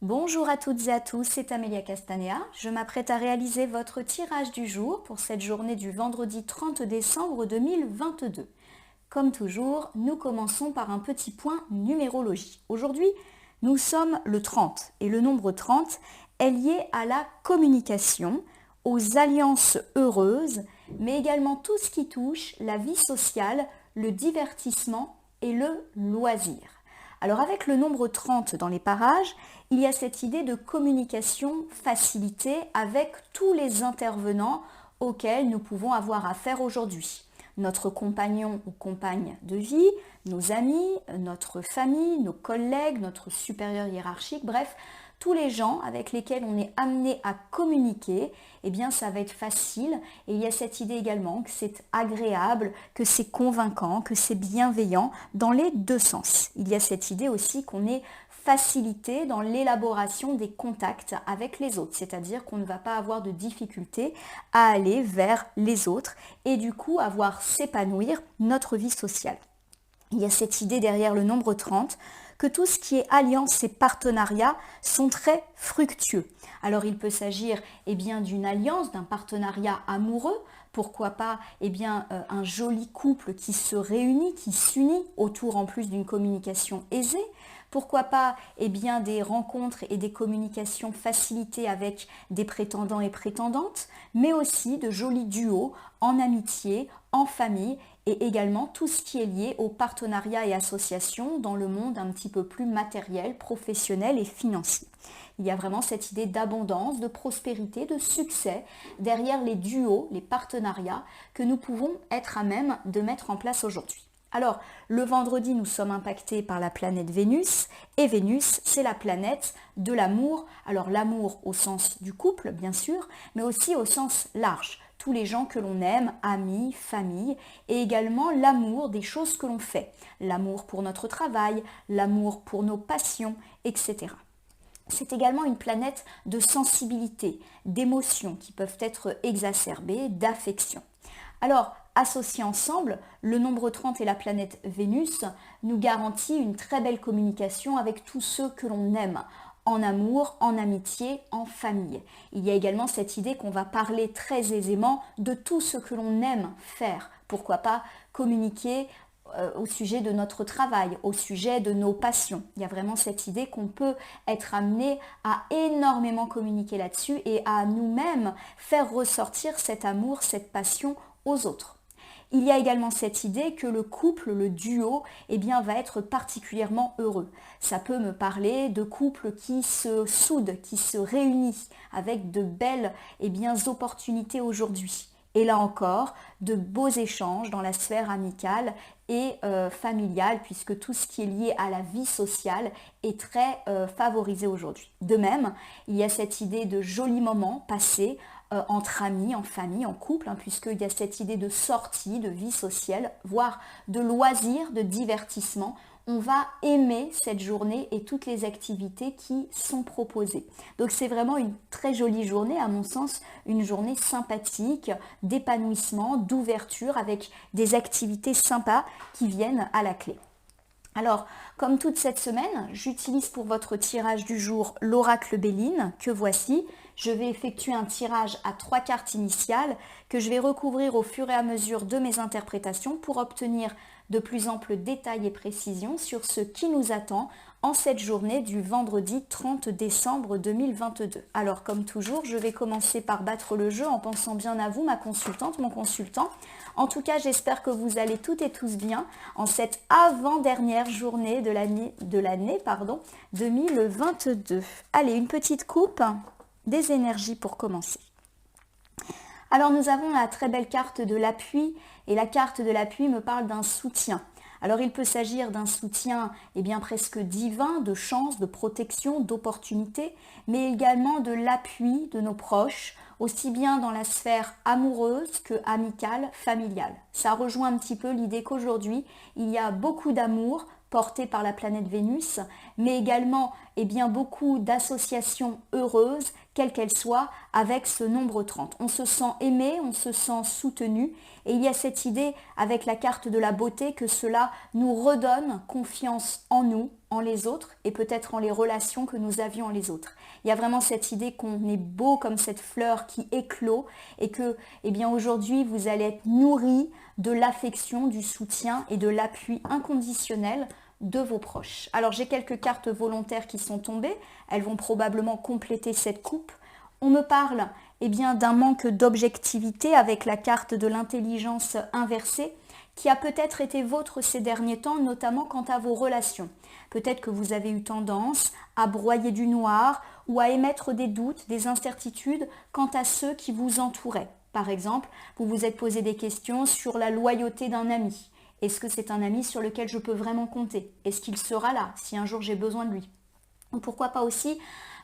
Bonjour à toutes et à tous, c'est Amélia Castanea. Je m'apprête à réaliser votre tirage du jour pour cette journée du vendredi 30 décembre 2022. Comme toujours, nous commençons par un petit point numérologie. Aujourd'hui, nous sommes le 30 et le nombre 30 est lié à la communication, aux alliances heureuses, mais également tout ce qui touche la vie sociale, le divertissement et le loisir. Alors avec le nombre 30 dans les parages, il y a cette idée de communication facilitée avec tous les intervenants auxquels nous pouvons avoir affaire aujourd'hui. Notre compagnon ou compagne de vie, nos amis, notre famille, nos collègues, notre supérieur hiérarchique, bref, tous les gens avec lesquels on est amené à communiquer, eh bien ça va être facile. Et il y a cette idée également que c'est agréable, que c'est convaincant, que c'est bienveillant dans les deux sens. Il y a cette idée aussi qu'on est facilité dans l'élaboration des contacts avec les autres, c'est-à-dire qu'on ne va pas avoir de difficulté à aller vers les autres et du coup avoir s'épanouir notre vie sociale. Il y a cette idée derrière le nombre 30 que tout ce qui est alliance et partenariat sont très fructueux. Alors il peut s'agir d'une alliance, d'un partenariat amoureux, pourquoi pas un joli couple qui se réunit, qui s'unit autour en plus d'une communication aisée. Pourquoi pas des rencontres et des communications facilitées avec des prétendants et prétendantes, mais aussi de jolis duos en amitié, en famille et également tout ce qui est lié aux partenariats et associations dans le monde un petit peu plus matériel, professionnel et financier. Il y a vraiment cette idée d'abondance, de prospérité, de succès derrière les duos, les partenariats que nous pouvons être à même de mettre en place aujourd'hui. Alors, le vendredi, nous sommes impactés par la planète Vénus, et Vénus, c'est la planète de l'amour. Alors, l'amour au sens du couple, bien sûr, mais aussi au sens large. Tous les gens que l'on aime, amis, famille, et également l'amour des choses que l'on fait. L'amour pour notre travail, l'amour pour nos passions, etc. C'est également une planète de sensibilité, d'émotions qui peuvent être exacerbées, d'affection. Alors, associés ensemble, le nombre 30 et la planète Vénus nous garantit une très belle communication avec tous ceux que l'on aime, en amour, en amitié, en famille. Il y a également cette idée qu'on va parler très aisément de tout ce que l'on aime faire. Pourquoi pas communiquer au sujet de notre travail, au sujet de nos passions. Il y a vraiment cette idée qu'on peut être amené à énormément communiquer là-dessus et à nous-mêmes faire ressortir cet amour, cette passion aux autres. Il y a également cette idée que le couple, le duo, va être particulièrement heureux. Ça peut me parler de couples qui se soudent, qui se réunissent avec de belles opportunités aujourd'hui. Et là encore, de beaux échanges dans la sphère amicale et familiale, puisque tout ce qui est lié à la vie sociale est très favorisé aujourd'hui. De même, il y a cette idée de jolis moments passés entre amis, en famille, en couple, puisqu'il y a cette idée de sortie, de vie sociale, voire de loisirs, de divertissement. On va aimer cette journée et toutes les activités qui sont proposées. Donc c'est vraiment une très jolie journée, à mon sens, une journée sympathique, d'épanouissement, d'ouverture, avec des activités sympas qui viennent à la clé. Alors, comme toute cette semaine, j'utilise pour votre tirage du jour l'oracle Béline, que voici. Je vais effectuer un tirage à 3 cartes initiales que je vais recouvrir au fur et à mesure de mes interprétations pour obtenir de plus amples détails et précisions sur ce qui nous attend en cette journée du vendredi 30 décembre 2022. Alors comme toujours, je vais commencer par battre le jeu en pensant bien à vous, ma consultante, mon consultant. En tout cas, j'espère que vous allez toutes et tous bien en cette avant-dernière journée de l'année 2022. Allez, une petite coupe des énergies pour commencer. Alors nous avons la très belle carte de l'appui et la carte de l'appui me parle d'un soutien. Alors il peut s'agir d'un soutien presque divin, de chance, de protection, d'opportunité, mais également de l'appui de nos proches, aussi bien dans la sphère amoureuse que amicale, familiale. Ça rejoint un petit peu l'idée qu'aujourd'hui, il y a beaucoup d'amour porté par la planète Vénus, mais également beaucoup d'associations heureuses, quelles qu'elles soient, avec ce nombre 30. On se sent aimé, on se sent soutenu, et il y a cette idée avec la carte de la beauté que cela nous redonne confiance en nous, en les autres et peut-être en les relations que nous avions en les autres. Il y a vraiment cette idée qu'on est beau comme cette fleur qui éclot et que, eh bien, aujourd'hui, vous allez être nourri de l'affection, du soutien et de l'appui inconditionnel de vos proches. Alors, j'ai quelques cartes volontaires qui sont tombées. Elles vont probablement compléter cette coupe. On me parle, eh bien, d'un manque d'objectivité avec la carte de l'intelligence inversée qui a peut-être été vôtre ces derniers temps, notamment quant à vos relations. Peut-être que vous avez eu tendance à broyer du noir ou à émettre des doutes, des incertitudes quant à ceux qui vous entouraient. Par exemple, vous vous êtes posé des questions sur la loyauté d'un ami. Est-ce que c'est un ami sur lequel je peux vraiment compter? Est-ce qu'il sera là si un jour j'ai besoin de lui? Ou pourquoi pas aussi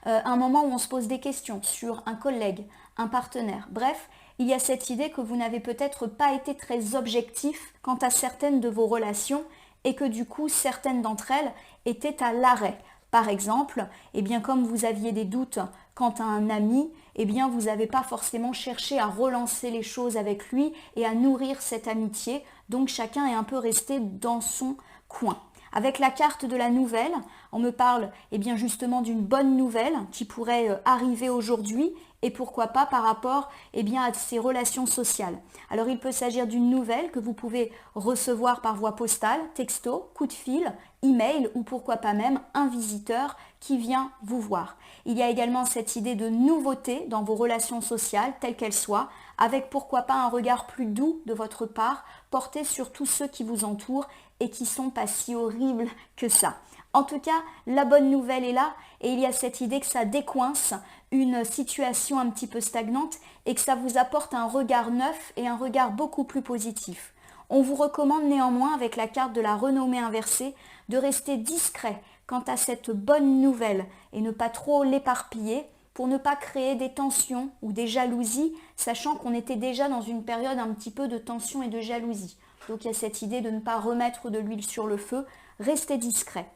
un moment où on se pose des questions sur un collègue, un partenaire. Bref, il y a cette idée que vous n'avez peut-être pas été très objectif quant à certaines de vos relations et que du coup, certaines d'entre elles étaient à l'arrêt. Par exemple, eh bien, comme vous aviez des doutes quant à un ami, eh bien, vous n'avez pas forcément cherché à relancer les choses avec lui et à nourrir cette amitié. Donc, chacun est un peu resté dans son coin. Avec la carte de la nouvelle, on me parle eh bien justement d'une bonne nouvelle qui pourrait arriver aujourd'hui et pourquoi pas par rapport eh bien, à ces relations sociales. Alors il peut s'agir d'une nouvelle que vous pouvez recevoir par voie postale, texto, coup de fil, email ou pourquoi pas même un visiteur qui vient vous voir. Il y a également cette idée de nouveauté dans vos relations sociales, telles qu'elles soient, avec pourquoi pas un regard plus doux de votre part, porté sur tous ceux qui vous entourent et qui sont pas si horribles que ça. En tout cas, la bonne nouvelle est là et il y a cette idée que ça décoince une situation un petit peu stagnante et que ça vous apporte un regard neuf et un regard beaucoup plus positif. On vous recommande néanmoins, avec la carte de la renommée inversée, de rester discret quant à cette bonne nouvelle et ne pas trop l'éparpiller pour ne pas créer des tensions ou des jalousies, sachant qu'on était déjà dans une période un petit peu de tension et de jalousie. Donc il y a cette idée de ne pas remettre de l'huile sur le feu, restez discret.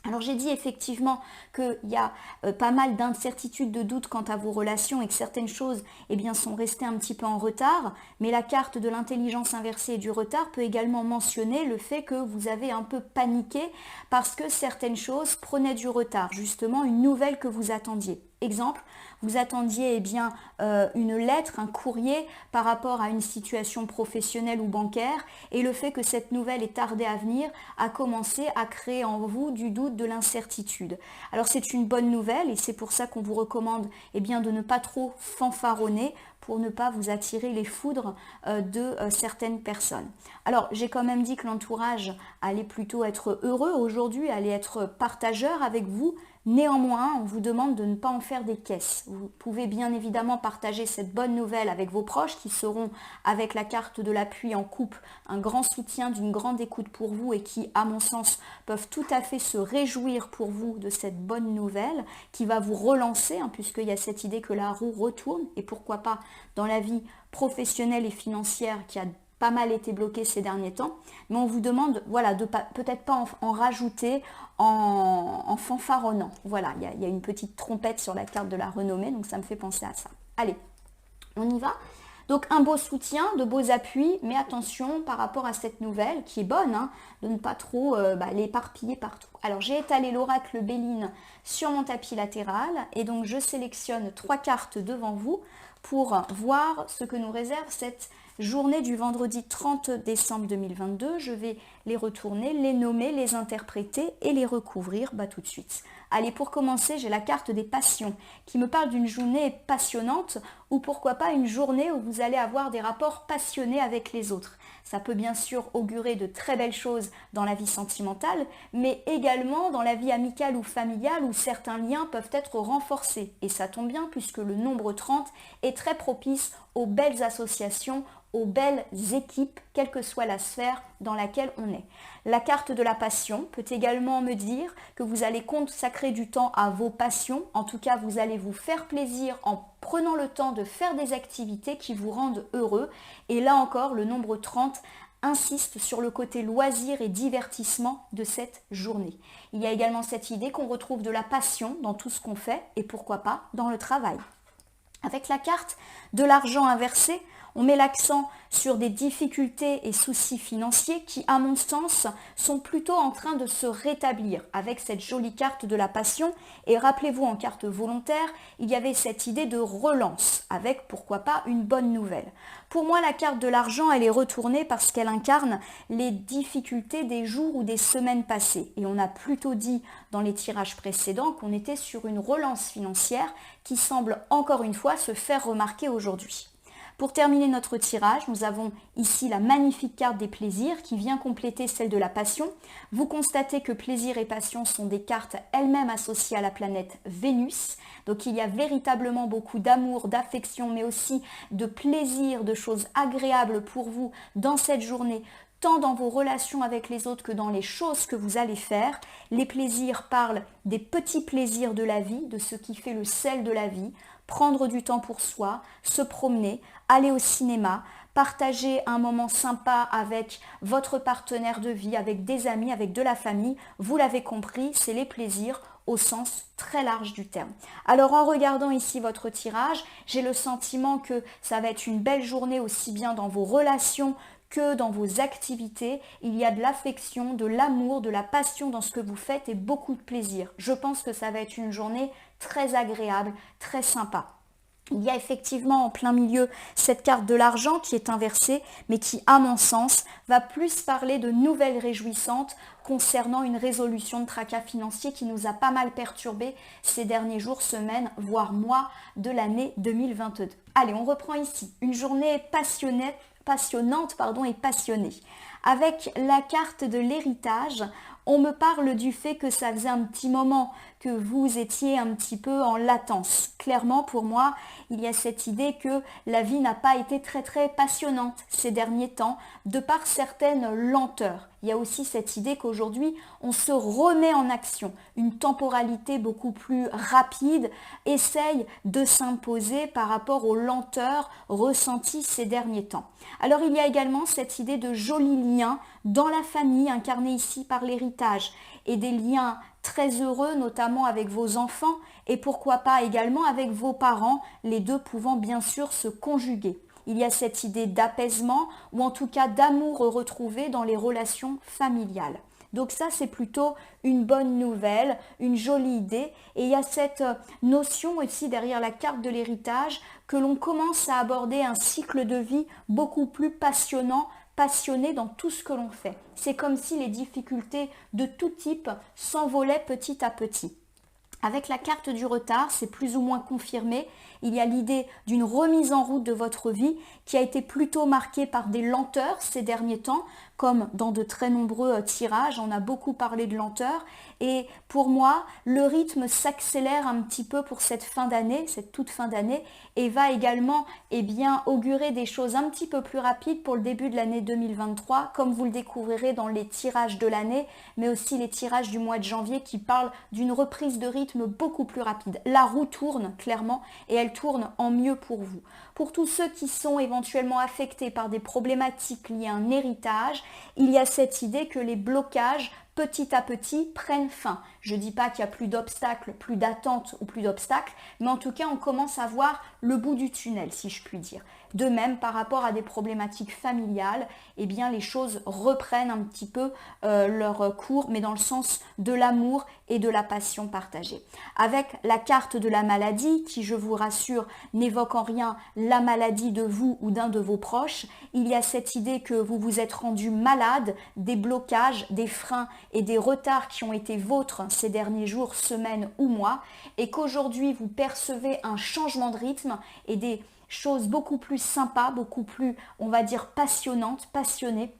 Alors j'ai dit effectivement qu'il y a pas mal d'incertitudes, de doutes quant à vos relations et que certaines choses eh bien, sont restées un petit peu en retard, mais la carte de l'intelligence inversée et du retard peut également mentionner le fait que vous avez un peu paniqué parce que certaines choses prenaient du retard, justement une nouvelle que vous attendiez. Exemple, vous attendiez eh bien, une lettre, un courrier par rapport à une situation professionnelle ou bancaire et le fait que cette nouvelle ait tardé à venir a commencé à créer en vous du doute, de l'incertitude. Alors c'est une bonne nouvelle et c'est pour ça qu'on vous recommande eh bien, de ne pas trop fanfaronner pour ne pas vous attirer les foudres de certaines personnes. Alors j'ai quand même dit que l'entourage allait plutôt être heureux aujourd'hui, allait être partageur avec vous. Néanmoins, on vous demande de ne pas en faire des caisses. Vous pouvez bien évidemment partager cette bonne nouvelle avec vos proches qui seront, avec la carte de l'appui en coupe, un grand soutien, d'une grande écoute pour vous et qui, à mon sens, peuvent tout à fait se réjouir pour vous de cette bonne nouvelle qui va vous relancer, puisqu'il y a cette idée que la roue retourne et pourquoi pas dans la vie professionnelle et financière qui a pas mal été bloqué ces derniers temps, mais on vous demande voilà, de peut-être pas en rajouter en fanfaronnant. Voilà, il y a une petite trompette sur la carte de la renommée, donc ça me fait penser à ça. Allez, on y va. Donc un beau soutien, de beaux appuis, mais attention par rapport à cette nouvelle qui est bonne, de ne pas trop l'éparpiller partout. Alors j'ai étalé l'oracle Béline sur mon tapis latéral et donc je sélectionne 3 cartes devant vous pour voir ce que nous réserve cette journée du vendredi 30 décembre 2022. Je vais les retourner, les nommer, les interpréter et les recouvrir tout de suite. Allez, pour commencer, j'ai la carte des passions qui me parle d'une journée passionnante ou pourquoi pas une journée où vous allez avoir des rapports passionnés avec les autres. Ça peut bien sûr augurer de très belles choses dans la vie sentimentale, mais également dans la vie amicale ou familiale où certains liens peuvent être renforcés. Et ça tombe bien puisque le nombre 30 est très propice aux belles associations, aux belles équipes, quelle que soit la sphère dans laquelle on est. La carte de la passion peut également me dire que vous allez consacrer du temps à vos passions. En tout cas, vous allez vous faire plaisir en prenant le temps de faire des activités qui vous rendent heureux. Et là encore, le nombre 30 insiste sur le côté loisir et divertissement de cette journée. Il y a également cette idée qu'on retrouve de la passion dans tout ce qu'on fait et pourquoi pas dans le travail. Avec la carte de l'argent inversé, On met l'accent sur des difficultés et soucis financiers qui, à mon sens, sont plutôt en train de se rétablir avec cette jolie carte de la passion. Et rappelez-vous, en carte volontaire, il y avait cette idée de relance avec, pourquoi pas, une bonne nouvelle. Pour moi, la carte de l'argent, elle est retournée parce qu'elle incarne les difficultés des jours ou des semaines passées. Et on a plutôt dit dans les tirages précédents qu'on était sur une relance financière qui semble encore une fois se faire remarquer aujourd'hui. Pour terminer notre tirage, nous avons ici la magnifique carte des plaisirs qui vient compléter celle de la passion. Vous constatez que plaisir et passion sont des cartes elles-mêmes associées à la planète Vénus. Donc il y a véritablement beaucoup d'amour, d'affection, mais aussi de plaisir, de choses agréables pour vous dans cette journée, tant dans vos relations avec les autres que dans les choses que vous allez faire. Les plaisirs parlent des petits plaisirs de la vie, de ce qui fait le sel de la vie. Prendre du temps pour soi, se promener, aller au cinéma, partager un moment sympa avec votre partenaire de vie, avec des amis, avec de la famille. Vous l'avez compris, c'est les plaisirs au sens très large du terme. Alors en regardant ici votre tirage, j'ai le sentiment que ça va être une belle journée aussi bien dans vos relations que dans vos activités. Il y a de l'affection, de l'amour, de la passion dans ce que vous faites et beaucoup de plaisir. Je pense que ça va être une journée très agréable, très sympa. Il y a effectivement en plein milieu cette carte de l'argent qui est inversée, mais qui, à mon sens, va plus parler de nouvelles réjouissantes concernant une résolution de tracas financiers qui nous a pas mal perturbés ces derniers jours, semaines, voire mois de l'année 2022. Allez, on reprend ici. Une journée passionnante et passionnée. Avec la carte de l'héritage, on me parle du fait que ça faisait un petit moment que vous étiez un petit peu en latence. Clairement, pour moi, il y a cette idée que la vie n'a pas été très passionnante ces derniers temps, de par certaines lenteurs. Il y a aussi cette idée qu'aujourd'hui, on se remet en action. Une temporalité beaucoup plus rapide essaye de s'imposer par rapport aux lenteurs ressenties ces derniers temps. Alors, il y a également cette idée de jolis liens dans la famille, incarnée ici par l'héritage, et des liens très heureux, notamment avec vos enfants, et pourquoi pas également avec vos parents, les deux pouvant bien sûr se conjuguer. Il y a cette idée d'apaisement, ou en tout cas d'amour retrouvé dans les relations familiales. Donc ça, c'est plutôt une bonne nouvelle, une jolie idée. Et il y a cette notion aussi derrière la carte de l'héritage que l'on commence à aborder un cycle de vie beaucoup plus passionnant, passionné dans tout ce que l'on fait. C'est comme si les difficultés de tout type s'envolaient petit à petit. Avec la carte du retard, c'est plus ou moins confirmé. Il y a l'idée d'une remise en route de votre vie qui a été plutôt marquée par des lenteurs ces derniers temps, comme dans de très nombreux tirages, on a beaucoup parlé de lenteur. Et pour moi, le rythme s'accélère un petit peu pour cette fin d'année, cette toute fin d'année, et va également augurer des choses un petit peu plus rapides pour le début de l'année 2023, comme vous le découvrirez dans les tirages de l'année, mais aussi les tirages du mois de janvier qui parlent d'une reprise de rythme beaucoup plus rapide. La roue tourne clairement et elle tourne en mieux pour vous. Pour tous ceux qui sont éventuellement affectés par des problématiques liées à un héritage, il y a cette idée que les blocages petit à petit prennent fin. Je ne dis pas qu'il n'y a plus d'obstacles, plus d'attentes ou plus d'obstacles, mais en tout cas on commence à voir le bout du tunnel, si je puis dire. De même, par rapport à des problématiques familiales, les choses reprennent un petit peu leur cours, mais dans le sens de l'amour et de la passion partagée. Avec la carte de la maladie, qui, je vous rassure, n'évoque en rien la maladie de vous ou d'un de vos proches, il y a cette idée que vous vous êtes rendu malade, des blocages, des freins et des retards qui ont été vôtres ces derniers jours, semaines ou mois, et qu'aujourd'hui vous percevez un changement de rythme et des choses beaucoup plus sympas, beaucoup plus, on va dire, passionnantes, passionnées,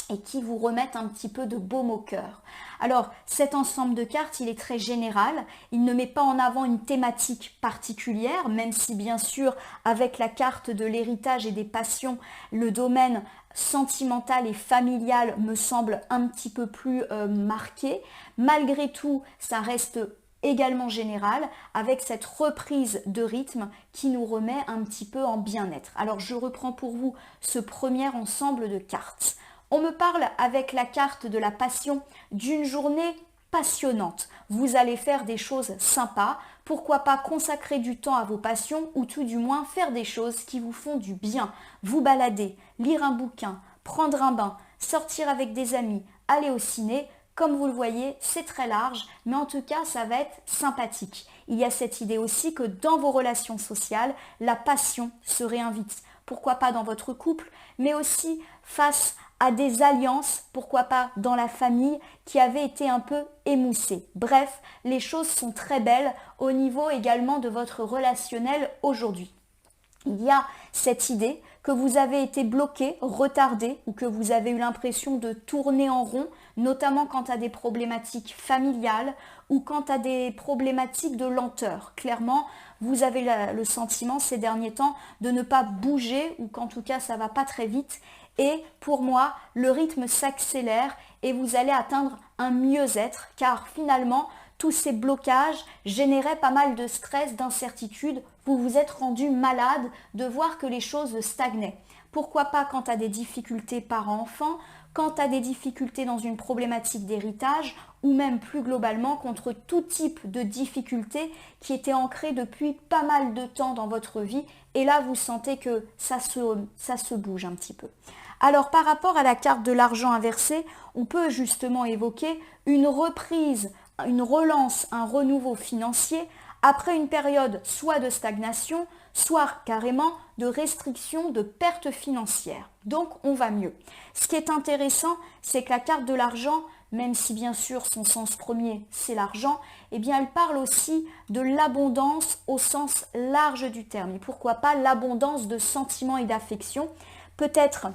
et qui vous remettent un petit peu de baume au cœur. Alors, cet ensemble de cartes, il est très général, il ne met pas en avant une thématique particulière, même si bien sûr, avec la carte de l'héritage et des passions, le domaine sentimental et familial me semble un petit peu plus marqué. Malgré tout, ça reste également général, avec cette reprise de rythme qui nous remet un petit peu en bien-être. Alors, je reprends pour vous ce premier ensemble de cartes. On me parle avec la carte de la passion d'une journée passionnante. Vous allez faire des choses sympas. Pourquoi pas consacrer du temps à vos passions ou tout du moins faire des choses qui vous font du bien. Vous balader, lire un bouquin, prendre un bain, sortir avec des amis, aller au ciné. Comme vous le voyez, c'est très large, mais en tout cas, ça va être sympathique. Il y a cette idée aussi que dans vos relations sociales, la passion se réinvite. Pourquoi pas dans votre couple, mais aussi face à des alliances, pourquoi pas dans la famille qui avaient été un peu émoussées. Bref, les choses sont très belles au niveau également de votre relationnel aujourd'hui. Il y a cette idée que vous avez été bloqué, retardé ou que vous avez eu l'impression de tourner en rond, notamment quant à des problématiques familiales ou quant à des problématiques de lenteur. Clairement, vous avez le sentiment ces derniers temps de ne pas bouger ou qu'en tout cas ça ne va pas très vite. Et pour moi, le rythme s'accélère et vous allez atteindre un mieux-être car finalement, tous ces blocages généraient pas mal de stress, d'incertitude. Vous vous êtes rendu malade de voir que les choses stagnaient. Pourquoi pas quant à des difficultés parents-enfants, quant à des difficultés dans une problématique d'héritage ou même plus globalement contre tout type de difficultés qui étaient ancrées depuis pas mal de temps dans votre vie. Et là, vous sentez que ça se bouge un petit peu. Alors par rapport à la carte de l'argent inversée, on peut justement évoquer une reprise, une relance, un renouveau financier après une période soit de stagnation, soit carrément de restriction, de perte financière. Donc on va mieux. Ce qui est intéressant, c'est que la carte de l'argent, même si bien sûr son sens premier c'est l'argent, eh bien elle parle aussi de l'abondance au sens large du terme. Et pourquoi pas l'abondance de sentiments et d'affection. Peut-être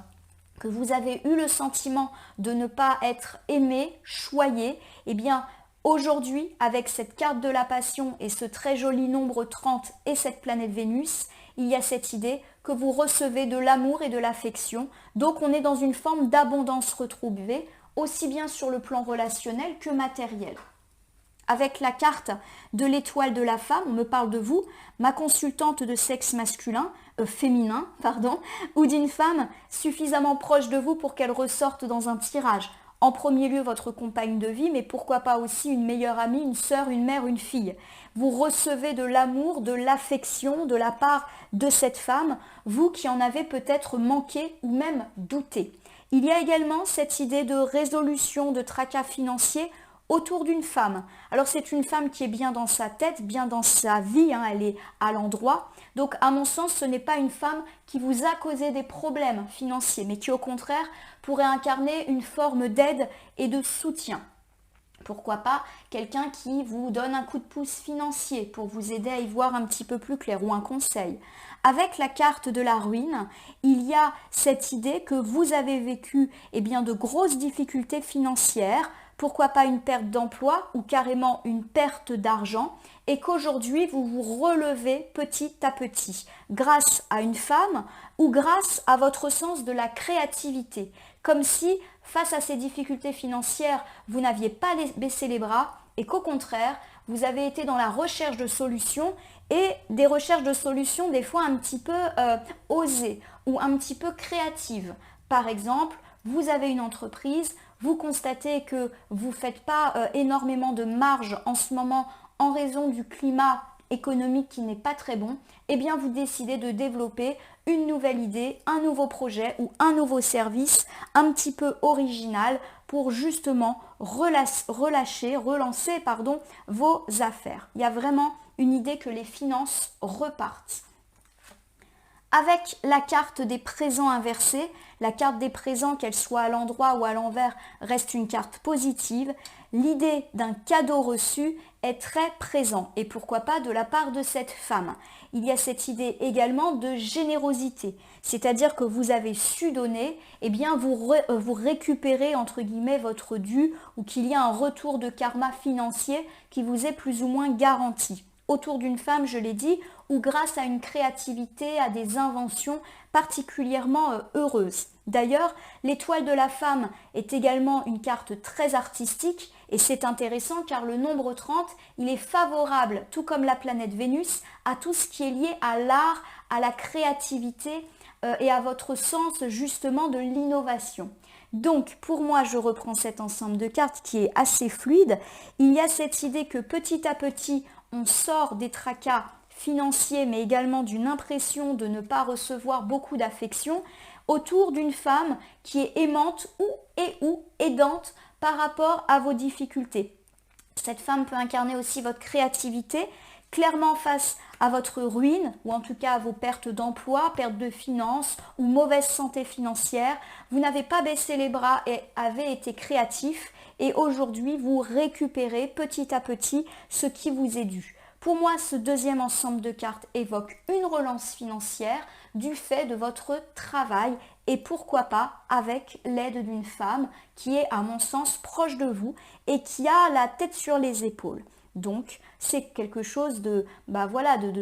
que vous avez eu le sentiment de ne pas être aimé, choyé, eh bien aujourd'hui, avec cette carte de la passion et ce très joli nombre 30 et cette planète Vénus, il y a cette idée que vous recevez de l'amour et de l'affection. Donc on est dans une forme d'abondance retrouvée, aussi bien sur le plan relationnel que matériel. Avec la carte de l'étoile de la femme, on me parle de vous, ma consultante de sexe féminin, ou d'une femme suffisamment proche de vous pour qu'elle ressorte dans un tirage. En premier lieu, votre compagne de vie, mais pourquoi pas aussi une meilleure amie, une sœur, une mère, une fille. Vous recevez de l'amour, de l'affection de la part de cette femme, vous qui en avez peut-être manqué ou même douté. Il y a également cette idée de résolution de tracas financiers autour d'une femme. Alors c'est une femme qui est bien dans sa tête, bien dans sa vie, elle est à l'endroit. Donc à mon sens, ce n'est pas une femme qui vous a causé des problèmes financiers, mais qui au contraire pourrait incarner une forme d'aide et de soutien. Pourquoi pas quelqu'un qui vous donne un coup de pouce financier pour vous aider à y voir un petit peu plus clair ou un conseil. Avec la carte de la ruine, il y a cette idée que vous avez vécu de grosses difficultés financières, pourquoi pas une perte d'emploi ou carrément une perte d'argent et qu'aujourd'hui vous vous relevez petit à petit grâce à une femme ou grâce à votre sens de la créativité. Comme si face à ces difficultés financières, vous n'aviez pas baissé les bras et qu'au contraire, vous avez été dans la recherche de solutions et des recherches de solutions des fois un petit peu osées ou un petit peu créatives. Par exemple, vous avez une entreprise, vous constatez que vous ne faites pas énormément de marge en ce moment en raison du climat économique qui n'est pas très bon, eh bien vous décidez de développer une nouvelle idée, un nouveau projet ou un nouveau service un petit peu original pour justement relancer vos affaires. Il y a vraiment une idée que les finances repartent. Avec la carte des présents inversés, la carte des présents, qu'elle soit à l'endroit ou à l'envers, reste une carte positive. L'idée d'un cadeau reçu est très présent et pourquoi pas de la part de cette femme. Il y a cette idée également de générosité, c'est-à-dire que vous avez su donner, vous récupérez entre guillemets votre dû ou qu'il y a un retour de karma financier qui vous est plus ou moins garanti. Autour d'une femme, je l'ai dit, ou grâce à une créativité, à des inventions particulièrement heureuses. D'ailleurs, l'étoile de la femme est également une carte très artistique et c'est intéressant car le nombre 30, il est favorable, tout comme la planète Vénus, à tout ce qui est lié à l'art, à la créativité et à votre sens justement de l'innovation. Donc, pour moi, je reprends cet ensemble de cartes qui est assez fluide. Il y a cette idée que petit à petit, on sort des tracas financiers, mais également d'une impression de ne pas recevoir beaucoup d'affection autour d'une femme qui est aimante ou aidante par rapport à vos difficultés. Cette femme peut incarner aussi votre créativité, clairement face à votre ruine, ou en tout cas à vos pertes d'emploi, pertes de finances ou mauvaise santé financière. Vous n'avez pas baissé les bras et avez été créatif, et aujourd'hui vous récupérez petit à petit ce qui vous est dû. Pour moi, ce deuxième ensemble de cartes évoque une relance financière du fait de votre travail et pourquoi pas avec l'aide d'une femme qui est à mon sens proche de vous et qui a la tête sur les épaules. Donc c'est quelque chose de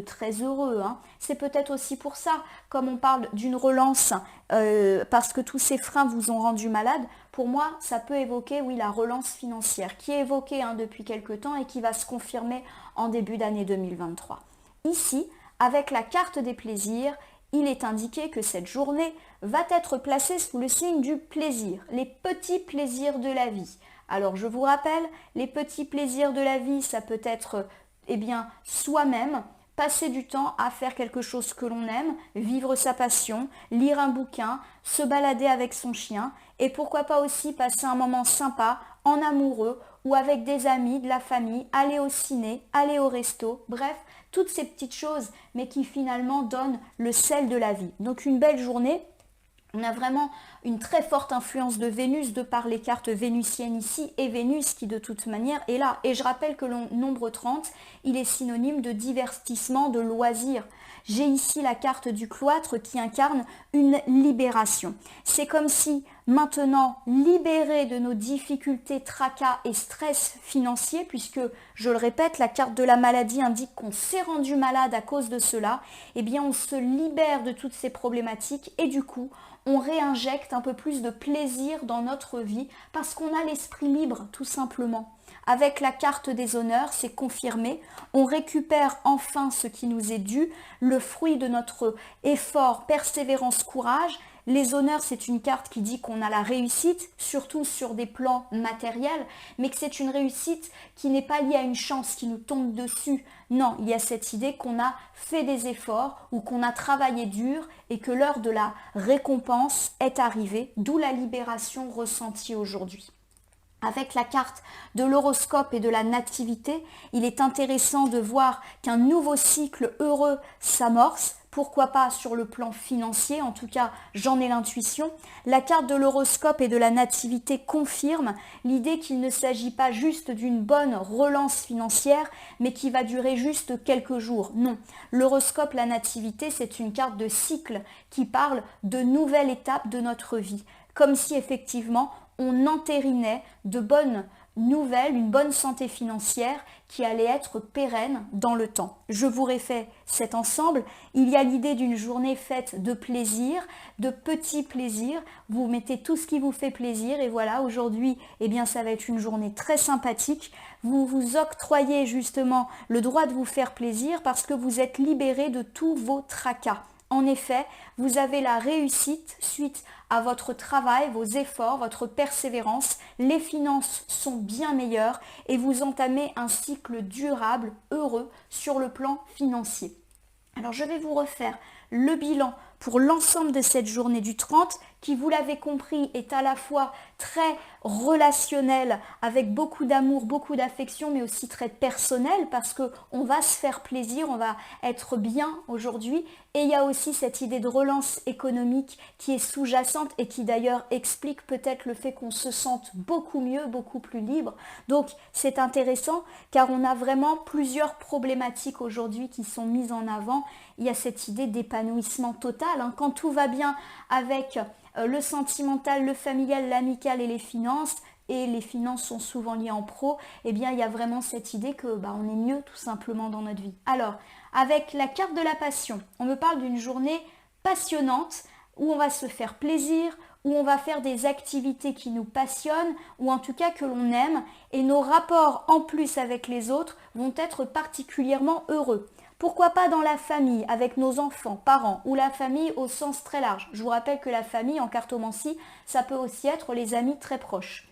très heureux. C'est peut-être aussi pour ça, comme on parle d'une relance, parce que tous ces freins vous ont rendu malade, pour moi ça peut évoquer la relance financière qui est évoquée depuis quelque temps et qui va se confirmer en début d'année 2023. Ici, avec la carte des plaisirs, il est indiqué que cette journée va être placée sous le signe du plaisir, les petits plaisirs de la vie. Alors je vous rappelle, les petits plaisirs de la vie, ça peut être soi-même, passer du temps à faire quelque chose que l'on aime, vivre sa passion, lire un bouquin, se balader avec son chien et pourquoi pas aussi passer un moment sympa en amoureux ou avec des amis, de la famille, aller au ciné, aller au resto, bref, toutes ces petites choses mais qui finalement donnent le sel de la vie. Donc une belle journée. On a vraiment une très forte influence de Vénus de par les cartes vénusiennes ici et Vénus qui de toute manière est là. Et je rappelle que le nombre 30, il est synonyme de divertissement, de loisir. J'ai ici la carte du cloître qui incarne une libération. C'est comme si maintenant, libérés de nos difficultés, tracas et stress financiers, puisque je le répète, la carte de la maladie indique qu'on s'est rendu malade à cause de cela, on se libère de toutes ces problématiques et du coup, on réinjecte un peu plus de plaisir dans notre vie parce qu'on a l'esprit libre tout simplement. Avec la carte des honneurs, c'est confirmé, on récupère enfin ce qui nous est dû, le fruit de notre effort, persévérance, courage. Les honneurs, c'est une carte qui dit qu'on a la réussite, surtout sur des plans matériels, mais que c'est une réussite qui n'est pas liée à une chance qui nous tombe dessus. Non, il y a cette idée qu'on a fait des efforts ou qu'on a travaillé dur et que l'heure de la récompense est arrivée, d'où la libération ressentie aujourd'hui. Avec la carte de l'horoscope et de la nativité, il est intéressant de voir qu'un nouveau cycle heureux s'amorce. Pourquoi pas sur le plan financier, en tout cas j'en ai l'intuition. La carte de l'horoscope et de la nativité confirme l'idée qu'il ne s'agit pas juste d'une bonne relance financière, mais qui va durer juste quelques jours. Non, l'horoscope, la nativité, c'est une carte de cycle qui parle de nouvelles étapes de notre vie. Comme si effectivement on entérinait de bonnes nouvelles, une bonne santé financière qui allait être pérenne dans le temps. Je vous refais cet ensemble. Il y a l'idée d'une journée faite de plaisir, de petits plaisirs. Vous mettez tout ce qui vous fait plaisir et voilà, aujourd'hui, ça va être une journée très sympathique. Vous vous octroyez justement le droit de vous faire plaisir parce que vous êtes libéré de tous vos tracas. En effet, vous avez la réussite suite à votre travail, vos efforts, votre persévérance. Les finances sont bien meilleures et vous entamez un cycle durable, heureux sur le plan financier. Alors je vais vous refaire le bilan pour l'ensemble de cette journée du 30 qui, vous l'avez compris, est à la fois très relationnel avec beaucoup d'amour, beaucoup d'affection, mais aussi très personnel parce qu'on va se faire plaisir, on va être bien aujourd'hui. Et il y a aussi cette idée de relance économique qui est sous-jacente et qui d'ailleurs explique peut-être le fait qu'on se sente beaucoup mieux, beaucoup plus libre. Donc c'est intéressant car on a vraiment plusieurs problématiques aujourd'hui qui sont mises en avant. Il y a cette idée d'épanouissement total. Quand tout va bien avec le sentimental, le familial, l'amical et les finances sont souvent liées en pro, il y a vraiment cette idée que on est mieux tout simplement dans notre vie. Alors, avec la carte de la passion, on me parle d'une journée passionnante où on va se faire plaisir, où on va faire des activités qui nous passionnent, ou en tout cas que l'on aime, et nos rapports en plus avec les autres vont être particulièrement heureux. Pourquoi pas dans la famille, avec nos enfants, parents, ou la famille au sens très large. Je vous rappelle que la famille en cartomancie, ça peut aussi être les amis très proches.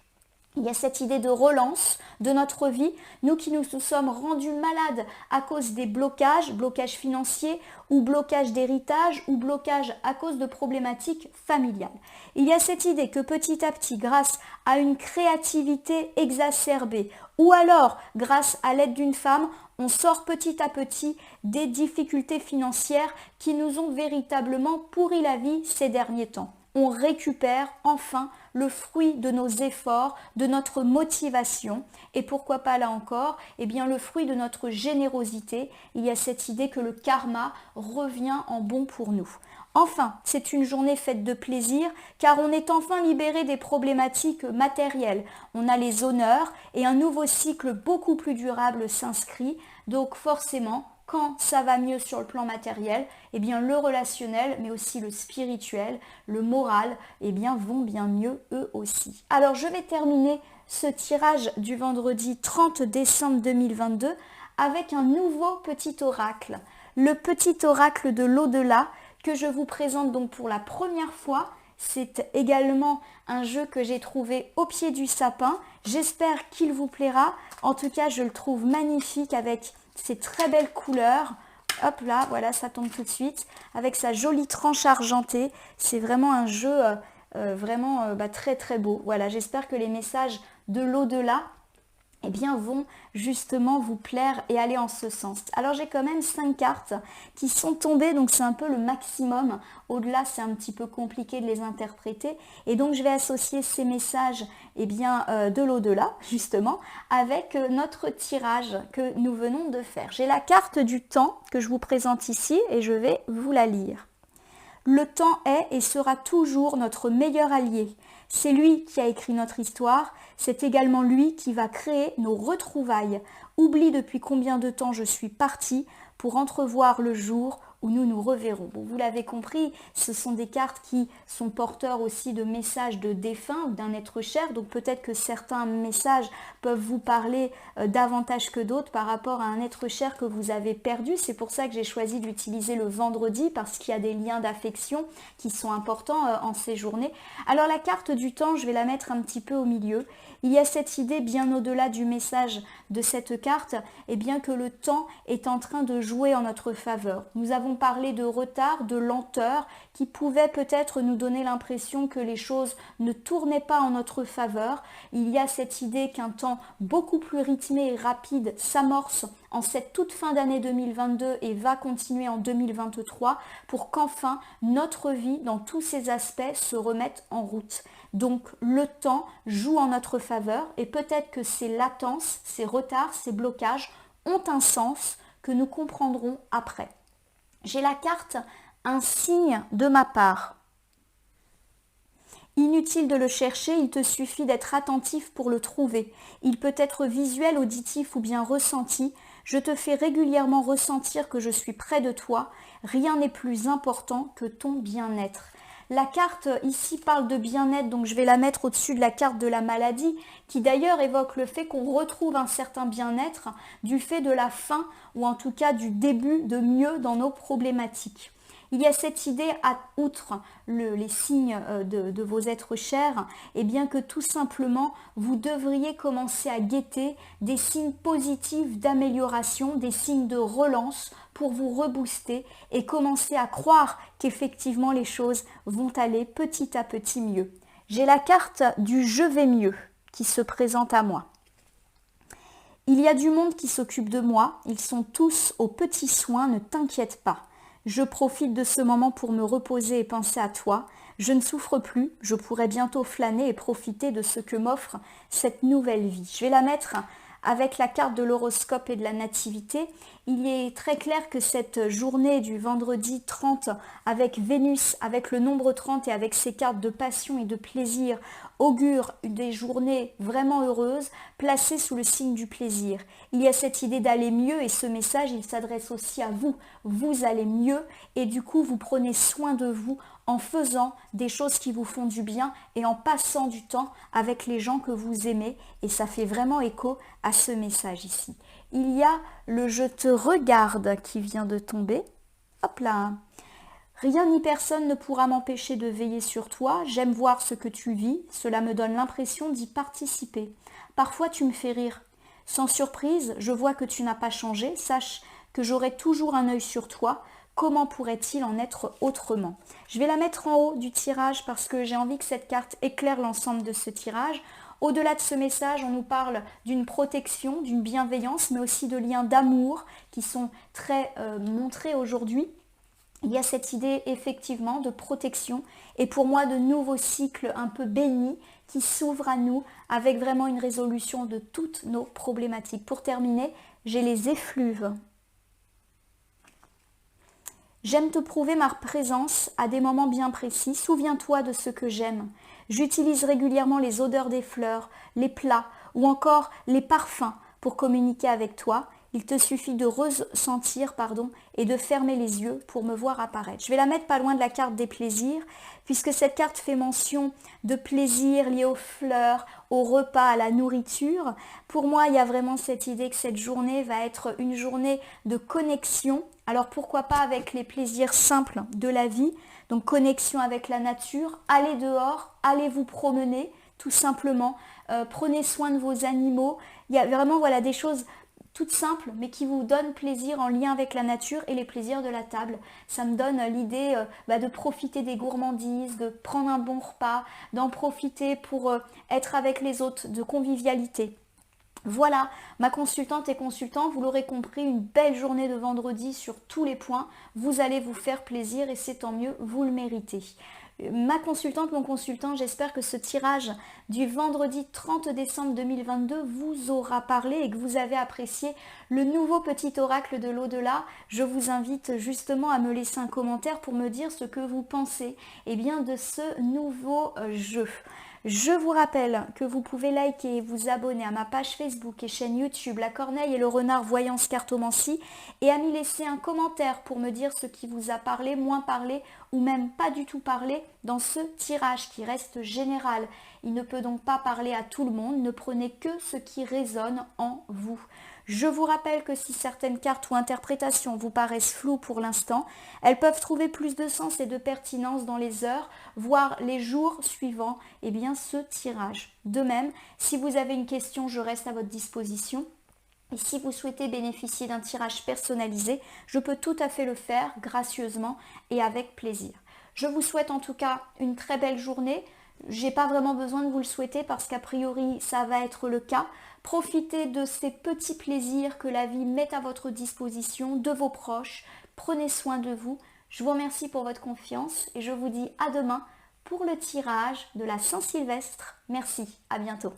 Il y a cette idée de relance de notre vie, nous qui nous sommes rendus malades à cause des blocages, blocages financiers ou blocages d'héritage ou blocages à cause de problématiques familiales. Il y a cette idée que petit à petit, grâce à une créativité exacerbée ou alors grâce à l'aide d'une femme, on sort petit à petit des difficultés financières qui nous ont véritablement pourri la vie ces derniers temps. On récupère enfin le fruit de nos efforts, de notre motivation et pourquoi pas là encore, eh bien le fruit de notre générosité. Il y a cette idée que le karma revient en bon pour nous. Enfin, c'est une journée faite de plaisir car on est enfin libéré des problématiques matérielles. On a les honneurs et un nouveau cycle beaucoup plus durable s'inscrit. Donc forcément, quand ça va mieux sur le plan matériel, eh bien le relationnel, mais aussi le spirituel, le moral, eh bien vont bien mieux eux aussi. Alors je vais terminer ce tirage du vendredi 30 décembre 2022 avec un nouveau petit oracle. Le petit oracle de l'au-delà que je vous présente donc pour la première fois. C'est également un jeu que j'ai trouvé au pied du sapin. J'espère qu'il vous plaira. En tout cas, je le trouve magnifique avec ses très belles couleurs. Hop là, voilà, ça tombe tout de suite. Avec sa jolie tranche argentée. C'est vraiment un jeu vraiment très très beau. Voilà, j'espère que les messages de l'au-delà eh bien, vont justement vous plaire et aller en ce sens. Alors j'ai quand même 5 cartes qui sont tombées, donc c'est un peu le maximum. Au-delà, c'est un petit peu compliqué de les interpréter. Et donc je vais associer ces messages de l'au-delà, justement, avec notre tirage que nous venons de faire. J'ai la carte du temps que je vous présente ici et je vais vous la lire. Le temps est et sera toujours notre meilleur allié. C'est lui qui a écrit notre histoire, c'est également lui qui va créer nos retrouvailles. Oublie depuis combien de temps je suis partie pour entrevoir le jour où nous nous reverrons. Bon, vous l'avez compris, ce sont des cartes qui sont porteurs aussi de messages de défunt ou d'un être cher, donc peut-être que certains messages peuvent vous parler davantage que d'autres par rapport à un être cher que vous avez perdu. C'est pour ça que j'ai choisi d'utiliser le vendredi, parce qu'il y a des liens d'affection qui sont importants en ces journées. Alors la carte du temps, je vais la mettre un petit peu au milieu. Il y a cette idée bien au-delà du message de cette carte, eh bien que le temps est en train de jouer en notre faveur. Nous avons parlé de retard, de lenteur, qui pouvait peut-être nous donner l'impression que les choses ne tournaient pas en notre faveur. Il y a cette idée qu'un temps beaucoup plus rythmé et rapide s'amorce en cette toute fin d'année 2022 et va continuer en 2023 pour qu'enfin notre vie dans tous ses aspects se remette en route. Donc le temps joue en notre faveur et peut-être que ces latences, ces retards, ces blocages ont un sens que nous comprendrons après. J'ai la carte « Un signe de ma part ». Inutile de le chercher, il te suffit d'être attentif pour le trouver. Il peut être visuel, auditif ou bien ressenti. Je te fais régulièrement ressentir que je suis près de toi. Rien n'est plus important que ton bien-être. La carte ici parle de bien-être, donc je vais la mettre au-dessus de la carte de la maladie, qui d'ailleurs évoque le fait qu'on retrouve un certain bien-être du fait de la fin, ou en tout cas du début de mieux dans nos problématiques. Il y a cette idée, outre les signes de vos êtres chers, et bien que tout simplement, vous devriez commencer à guetter des signes positifs d'amélioration, des signes de relance pour vous rebooster et commencer à croire qu'effectivement les choses vont aller petit à petit mieux. J'ai la carte du « Je vais mieux » qui se présente à moi. Il y a du monde qui s'occupe de moi, ils sont tous aux petits soins, ne t'inquiète pas. Je profite de ce moment pour me reposer et penser à toi. Je ne souffre plus, je pourrai bientôt flâner et profiter de ce que m'offre cette nouvelle vie. Je vais la mettre avec la carte de l'horoscope et de la nativité. Il est très clair que cette journée du vendredi 30 avec Vénus, avec le nombre 30 et avec ses cartes de passion et de plaisir, augure des journées vraiment heureuses placées sous le signe du plaisir. Il y a cette idée d'aller mieux et ce message, il s'adresse aussi à vous. Vous allez mieux et du coup, vous prenez soin de vous en faisant des choses qui vous font du bien et en passant du temps avec les gens que vous aimez. Et ça fait vraiment écho à ce message ici. Il y a le « Je te regarde » qui vient de tomber. Hop là. Rien ni personne ne pourra m'empêcher de veiller sur toi. J'aime voir ce que tu vis. Cela me donne l'impression d'y participer. Parfois tu me fais rire. Sans surprise, je vois que tu n'as pas changé. Sache que j'aurai toujours un œil sur toi. Comment pourrait-il en être autrement? Je vais la mettre en haut du tirage parce que j'ai envie que cette carte éclaire l'ensemble de ce tirage. Au-delà de ce message, on nous parle d'une protection, d'une bienveillance, mais aussi de liens d'amour qui sont très montrés aujourd'hui. Il y a cette idée effectivement de protection et pour moi de nouveaux cycles un peu bénis qui s'ouvrent à nous avec vraiment une résolution de toutes nos problématiques. Pour terminer, j'ai les effluves. J'aime te prouver ma présence à des moments bien précis. Souviens-toi de ce que j'aime. J'utilise régulièrement les odeurs des fleurs, les plats ou encore les parfums pour communiquer avec toi. Il te suffit de ressentir et de fermer les yeux pour me voir apparaître. Je vais la mettre pas loin de la carte des plaisirs, puisque cette carte fait mention de plaisir lié aux fleurs, au repas, à la nourriture. Pour moi, il y a vraiment cette idée que cette journée va être une journée de connexion. Alors pourquoi pas avec les plaisirs simples de la vie, donc connexion avec la nature, allez dehors, allez vous promener, tout simplement, prenez soin de vos animaux. Il y a vraiment des choses toutes simples mais qui vous donnent plaisir en lien avec la nature et les plaisirs de la table. Ça me donne l'idée de profiter des gourmandises, de prendre un bon repas, d'en profiter pour être avec les autres, de convivialité. Voilà, ma consultante et consultant, vous l'aurez compris, une belle journée de vendredi sur tous les points. Vous allez vous faire plaisir et c'est tant mieux, vous le méritez. Ma consultante, mon consultant, j'espère que ce tirage du vendredi 30 décembre 2022 vous aura parlé et que vous avez apprécié le nouveau petit oracle de l'au-delà. Je vous invite justement à me laisser un commentaire pour me dire ce que vous pensez de ce nouveau jeu. Je vous rappelle que vous pouvez liker et vous abonner à ma page Facebook et chaîne YouTube La Corneille et le Renard Voyance Cartomancie et à m'y laisser un commentaire pour me dire ce qui vous a parlé, moins parlé ou même pas du tout parlé dans ce tirage qui reste général. Il ne peut donc pas parler à tout le monde, ne prenez que ce qui résonne en vous. Je vous rappelle que si certaines cartes ou interprétations vous paraissent floues pour l'instant, elles peuvent trouver plus de sens et de pertinence dans les heures, voire les jours suivant ce tirage. De même, si vous avez une question, je reste à votre disposition. Et si vous souhaitez bénéficier d'un tirage personnalisé, je peux tout à fait le faire gracieusement et avec plaisir. Je vous souhaite en tout cas une très belle journée. J'ai pas vraiment besoin de vous le souhaiter parce qu'a priori ça va être le cas. Profitez de ces petits plaisirs que la vie met à votre disposition, de vos proches. Prenez soin de vous. Je vous remercie pour votre confiance et je vous dis à demain pour le tirage de la Saint-Sylvestre. Merci, à bientôt.